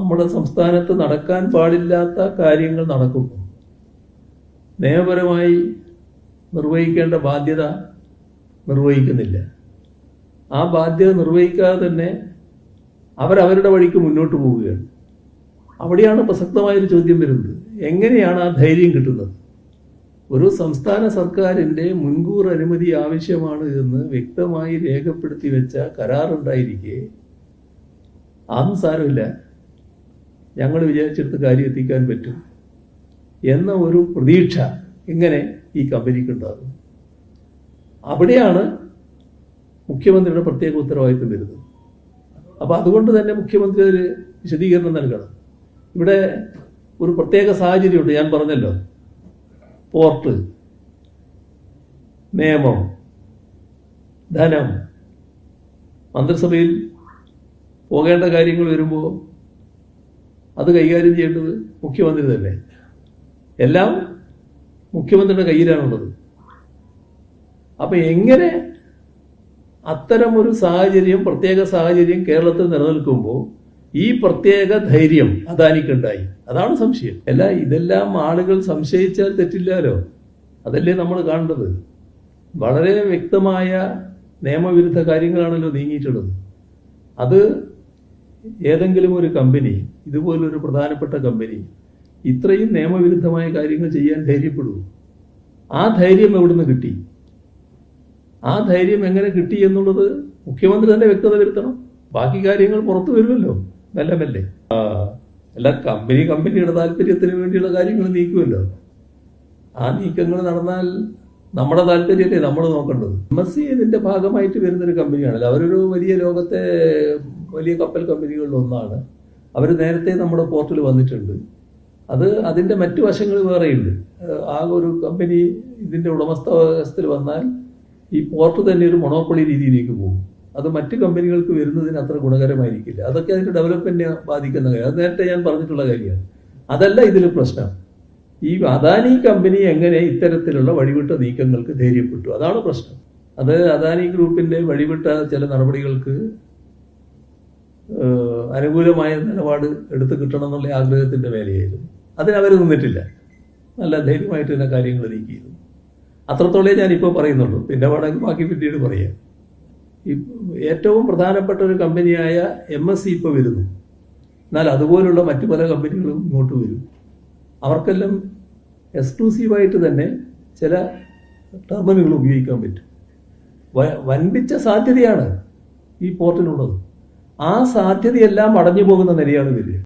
നമ്മുടെ സംസ്ഥാനത്ത് നടക്കാൻ പാടില്ലാത്ത കാര്യങ്ങൾ നടക്കുന്നു. നിയമപരമായി നിർവഹിക്കേണ്ട ബാധ്യത നിർവഹിക്കുന്നില്ല. ആ ബാധ്യത നിർവഹിക്കാതെ തന്നെ അവരവരുടെ വഴിക്ക് മുന്നോട്ട് പോവുകയാണ്. അവിടെയാണ് പ്രസക്തമായൊരു ചോദ്യം വരുന്നത്. എങ്ങനെയാണ് ആ ധൈര്യം കിട്ടുന്നത്? ഒരു സംസ്ഥാന സർക്കാരിൻ്റെ മുൻകൂർ അനുമതി ആവശ്യമാണ് എന്ന് വ്യക്തമായി രേഖപ്പെടുത്തി വെച്ച കരാറുണ്ടായിരിക്കെ അതൊന്നും സാരമില്ല, ഞങ്ങൾ വിചാരിച്ചെടുത്ത് കാര്യം എത്തിക്കാൻ പറ്റും എന്ന ഒരു പ്രതീക്ഷ എങ്ങനെ ഈ കമ്പനിക്ക് ഉണ്ടാകും? അവിടെയാണ് മുഖ്യമന്ത്രിയുടെ പ്രത്യേക ഉത്തരവാദിത്വം വരുന്നത്. അപ്പോൾ അതുകൊണ്ട് തന്നെ മുഖ്യമന്ത്രി ഒരു വിശദീകരണം നൽകണം. ഇവിടെ ഒരു പ്രത്യേക സാഹചര്യമുണ്ട്. ഞാൻ പറഞ്ഞല്ലോ, പോർട്ട്, നിയമം, ധനം, മന്ത്രിസഭയിൽ പോകേണ്ട കാര്യങ്ങൾ വരുമ്പോൾ അത് കൈകാര്യം ചെയ്യേണ്ടത് മുഖ്യമന്ത്രി തന്നെ. എല്ലാം മുഖ്യമന്ത്രിയുടെ കയ്യിലാണുള്ളത്. അപ്പം എങ്ങനെ അത്തരമൊരു സാഹചര്യം, പ്രത്യേക സാഹചര്യം കേരളത്തിൽ നിലനിൽക്കുമ്പോൾ ഈ പ്രത്യേക ധൈര്യം അദാനിക്കുണ്ടായി? അതാണ് സംശയം. അല്ല, ഇതെല്ലാം ആളുകൾ സംശയിച്ചാൽ തെറ്റില്ലല്ലോ. അതല്ലേ നമ്മൾ കാണേണ്ടത്. വളരെ വ്യക്തമായ നിയമവിരുദ്ധ കാര്യങ്ങളാണല്ലോ നീങ്ങിയിട്ടുള്ളത്. അത് ഏതെങ്കിലും ഒരു കമ്പനി, ഇതുപോലൊരു പ്രധാനപ്പെട്ട കമ്പനി ഇത്രയും നിയമവിരുദ്ധമായ കാര്യങ്ങൾ ചെയ്യാൻ ധൈര്യപ്പെടുമോ? ആ ധൈര്യം എവിടുന്ന് കിട്ടി? ആ ധൈര്യം എങ്ങനെ കിട്ടി എന്നുള്ളത് മുഖ്യമന്ത്രി തന്നെ വ്യക്തത വരുത്തണം. ബാക്കി കാര്യങ്ങൾ പുറത്തു വരുമല്ലോ മെല്ലെ മെല്ലെ. അല്ല, കമ്പനിയുടെ താല്പര്യത്തിന് വേണ്ടിയുള്ള കാര്യങ്ങൾ നീക്കുമല്ലോ. ആ നീക്കങ്ങൾ നടന്നാൽ നമ്മുടെ താല്പര്യമല്ലേ നമ്മൾ നോക്കേണ്ടത്. MSC ഇതിന്റെ ഭാഗമായിട്ട് വരുന്നൊരു കമ്പനിയാണല്ലോ. അവരൊരു വലിയ ലോകത്തെ വലിയ കപ്പൽ കമ്പനികളിൽ ഒന്നാണ്. അവർ നേരത്തെ നമ്മുടെ പോർട്ടിൽ വന്നിട്ടുണ്ട്. അതിന്റെ മറ്റു വശങ്ങൾ വേറെയുണ്ട്. ആ ഒരു കമ്പനി ഇതിന്റെ ഉടമസ്ഥത്തിൽ വന്നാൽ ഈ പോർട്ട് തന്നെ ഒരു മൊണോപ്പൊളി രീതിയിലേക്ക് പോകും. അത് മറ്റ് കമ്പനികൾക്ക് വരുന്നതിന് അത്ര ഗുണകരമായിരിക്കില്ല. അതൊക്കെ അതിന്റെ ഡെവലപ്മെന്റിനെ ബാധിക്കുന്ന കാര്യം. അത് നേരത്തെ ഞാൻ പറഞ്ഞിട്ടുള്ള കാര്യമാണ്. അതല്ല ഇതിൽ പ്രശ്നം. ഈ അദാനി കമ്പനി എങ്ങനെ ഇത്തരത്തിലുള്ള വഴിവിട്ട നീക്കങ്ങൾക്ക് ധൈര്യപ്പെട്ടു? അതാണ് പ്രശ്നം. അത് അദാനി ഗ്രൂപ്പിന്റെ വഴിവിട്ട ചില നടപടികൾക്ക് അനുകൂലമായ നിലപാട് എടുത്തു കിട്ടണം എന്നുള്ള ആഗ്രഹത്തിന്റെ മേലെയായിരുന്നു. അതിനവർ നിന്നിട്ടില്ല. നല്ല ധൈര്യമായിട്ട് തന്നെ കാര്യങ്ങൾ നീക്കിയിരുന്നു. അത്രത്തോളേ ഞാനിപ്പോൾ പറയുന്നുള്ളൂ. പിന്നെ വേണമെങ്കിൽ ബാക്കി പിന്നീട് പറയാം. ഈ ഏറ്റവും പ്രധാനപ്പെട്ട ഒരു കമ്പനിയായ MSC ഇപ്പോൾ വരുന്നു. എന്നാൽ അതുപോലുള്ള മറ്റു പല കമ്പനികളും ഇങ്ങോട്ട് വരും. അവർക്കെല്ലാം എക്സ്ക്ലൂസീവായിട്ട് തന്നെ ചില ടെർമിനലുകൾ ഉപയോഗിക്കാൻ പറ്റും. വൻപിച്ച സാധ്യതയാണ് ഈ പോർട്ടിനുള്ളത്. ആ സാധ്യതയെല്ലാം അടഞ്ഞു പോകുന്ന നിലയാണ് വരിക.